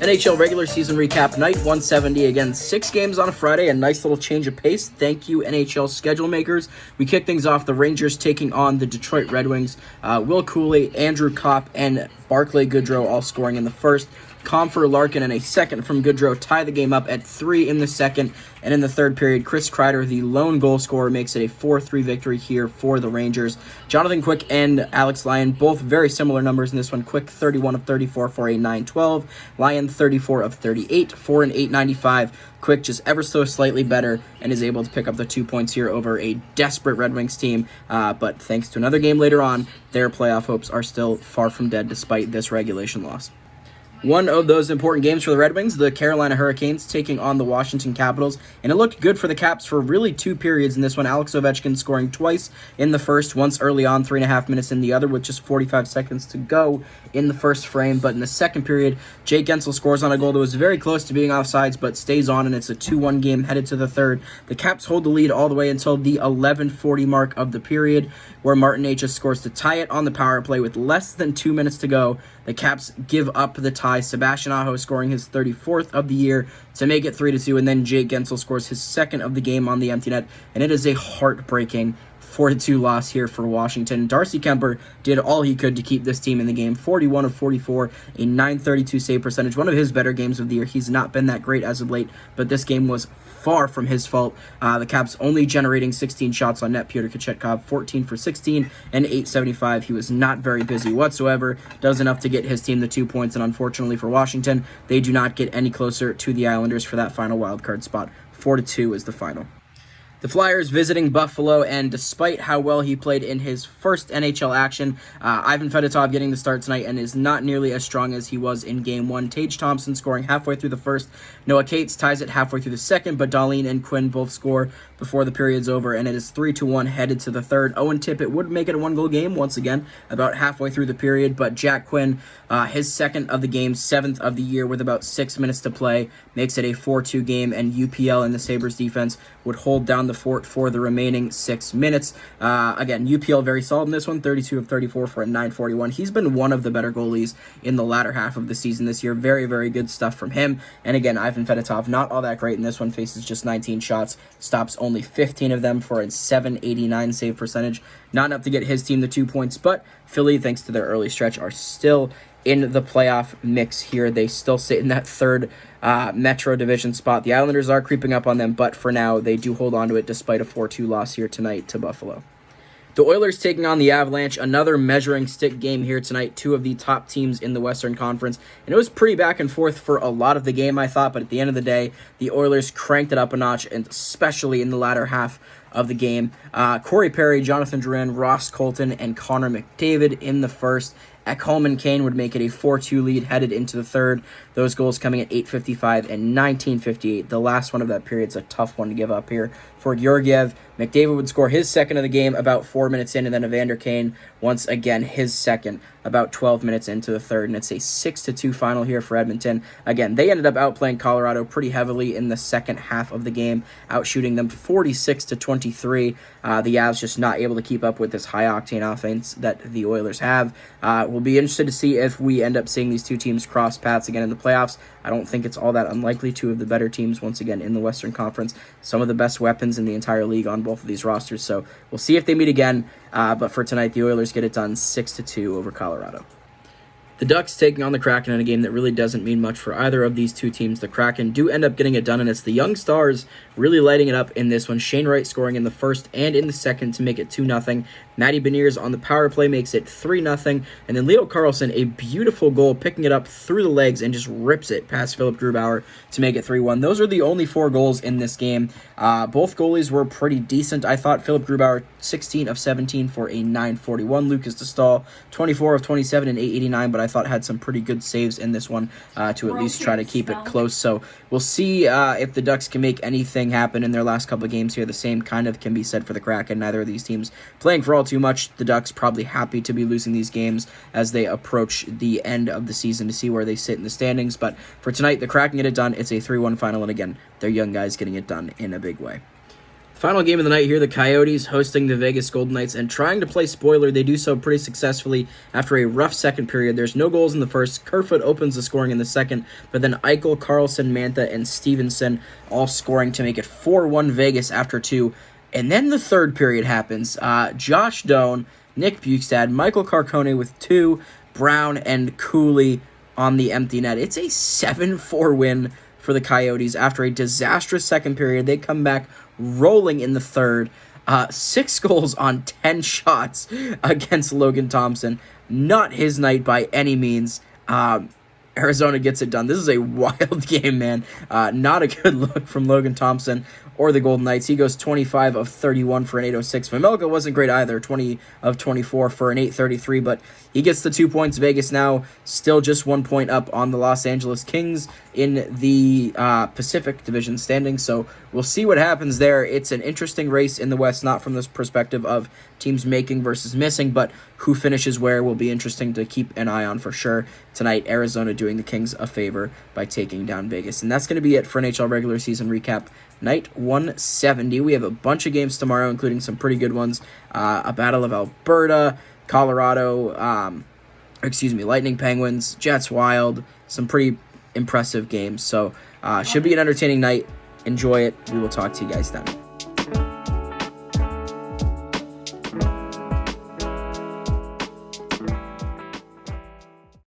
NHL regular season recap night 170. Again, 6 games on a Friday, a nice little change of pace. Thank you, NHL schedule makers. We kick things off, the Rangers taking on the Detroit Red Wings. Will Cooley, Andrew Kopp, and Barclay Goodrow all scoring in the first. Compher, Larkin, and a second from Goodrow tie the game up at 3 in the second. And in the third period, Chris Kreider, the lone goal scorer, makes it a 4-3 victory here for the Rangers. Jonathan Quick and Alex Lyon, both very similar numbers in this one. Quick, 31 of 34 for a 9-12. Lyon, 34 of 38 for an 8.95. Quick just ever so slightly better and is able to pick up the 2 points here over a desperate Red Wings team. But thanks to another game later on, their playoff hopes are still far from dead despite this regulation loss. One of those important games for the Red Wings, the Carolina Hurricanes taking on the Washington Capitals, and it looked good for the Caps for really 2 periods in this one. Alex Ovechkin scoring twice in the first, once early on, 3.5 minutes in the other, with just 45 seconds to go in the first frame. But in the second period, Jake Guentzel scores on a goal that was very close to being offsides, but stays on, and it's a 2-1 game headed to the third. The Caps hold the lead all the way until the 11:40 mark of the period, where Martin Necas scores to tie it on the power play with less than 2 minutes to go. The Caps give up the tie. Sebastian Aho scoring his 34th of the year to make it 3-2, and then Jake Guentzel scores his second of the game on the empty net, and it is a heartbreaking 4-2 loss here for Washington. Darcy Kemper did all he could to keep this team in the game. 41 of 44, a .932 save percentage. One of his better games of the year. He's not been that great as of late, but this game was far from his fault. The Caps only generating 16 shots on net. Pyotr Kochetkov, 14 for 16 and .875. He was not very busy whatsoever. Does enough to get his team the 2 points, and unfortunately for Washington, they do not get any closer to the Islanders for that final wildcard spot. 4-2 is the final. The Flyers visiting Buffalo, and despite how well he played in his first NHL action, Ivan Fedotov getting the start tonight and is not nearly as strong as he was in Game 1. Tage Thompson scoring halfway through the first. Noah Cates ties it halfway through the second, but Dahlin and Quinn both score before the period's over, and it is 3-1 headed to the third. Owen Tippett would make it a 1-goal game once again about halfway through the period, but Jack Quinn, his second of the game, 7th of the year with about 6 minutes to play, makes it a 4-2 game, and UPL and the Sabres defense would hold down the fort for the remaining 6 minutes. Again, UPL very solid in this one, 32 of 34 for a 9.41. He's been one of the better goalies in the latter half of the season this year. Very, very good stuff from him. And again, Ivan Fedotov, not all that great in this one, faces just 19 shots, stops only 15 of them for a 7.89 save percentage. Not enough to get his team the 2 points, but Philly, thanks to their early stretch, are still in the playoff mix here. They still sit in that third Metro Division spot. The Islanders are creeping up on them, but for now, they do hold on to it despite a 4-2 loss here tonight to Buffalo. The Oilers taking on the Avalanche, another measuring stick game here tonight, 2 of the top teams in the Western Conference. And it was pretty back and forth for a lot of the game, I thought, but at the end of the day, the Oilers cranked it up a notch, and especially in the latter half of the game. Corey Perry, Jonathan Drouin, Ross Colton, and Connor McDavid in the first. Ekholm and Kane would make it a 4-2 lead headed into the third. Those goals coming at 8:55 and 19:58. The last one of that period's a tough one to give up here for Georgiev. McDavid would score his second of the game about 4 minutes in, and then Evander Kane, once again, his second about 12 minutes into the third, and it's a 6-2 final here for Edmonton. Again, they ended up outplaying Colorado pretty heavily in the second half of the game, outshooting them 46-23. The Avs just not able to keep up with this high-octane offense that the Oilers have. We'll be interested to see if we end up seeing these two teams cross paths again in the playoffs. I don't think it's all that unlikely. 2 of the better teams, once again, in the Western Conference. Some of the best weapons in the entire league on both of these rosters. So we'll see if they meet again. But for tonight, the Oilers get it done 6-2 over Colorado. The Ducks taking on the Kraken in a game that really doesn't mean much for either of these two teams. The Kraken do end up getting it done, and it's the young stars really lighting it up in this one. Shane Wright scoring in the first and in the second to make it 2-0. Matty Beniers on the power play makes it 3-0. And then Leo Carlsson, a beautiful goal, picking it up through the legs and just rips it past Philip Grubauer to make it 3-1. Those are the only 4 goals in this game. Both goalies were pretty decent. I thought Philip Grubauer, 16 of 17 for a 9.41. Lucas Destall, 24 of 27 and 8.89, but I thought had some pretty good saves in this one to at least try to keep it close. So we'll see if the Ducks can make anything happen in their last couple of games here. The same kind of can be said for the Kraken. Neither of these teams playing for all too much. The Ducks probably happy to be losing these games as they approach the end of the season to see where they sit in the standings. But for tonight, the Kraken get it done. It's a 3-1 final, and again, they're young guys getting it done in a big way. Final game of the night here, the Coyotes hosting the Vegas Golden Knights and trying to play spoiler. They do so pretty successfully after a rough second period. There's no goals in the first. Kerfoot opens the scoring in the second, but then Eichel, Carlson, Mantha, and Stevenson all scoring to make it 4-1 Vegas after 2. And then the third period happens. Josh Doan, Nick Bukestad, Michael Carcone with 2, Brown, and Cooley on the empty net. It's a 7-4 win for the Coyotes after a disastrous second period. They come back rolling in the third. 6 goals on 10 shots against Logan Thompson. Not his night by any means. Arizona gets it done. This is a wild game, man. Not a good look from Logan Thompson or the Golden Knights. He goes 25 of 31 for an 806. Vejmelka wasn't great either, 20 of 24 for an 833, but he gets the 2 points. Vegas now still just 1 point up on the Los Angeles Kings in the Pacific Division standing, so we'll see what happens there. It's an interesting race in the West, not from this perspective of teams making versus missing, but who finishes where will be interesting to keep an eye on for sure. Tonight, Arizona doing the Kings a favor by taking down Vegas. And that's going to be it for NHL regular season recap. Night 170. We have a bunch of games tomorrow, including some pretty good ones. A Battle of Alberta, Colorado, Lightning Penguins, Jets Wild. Some pretty impressive games. So should be an entertaining night. Enjoy it. We will talk to you guys then.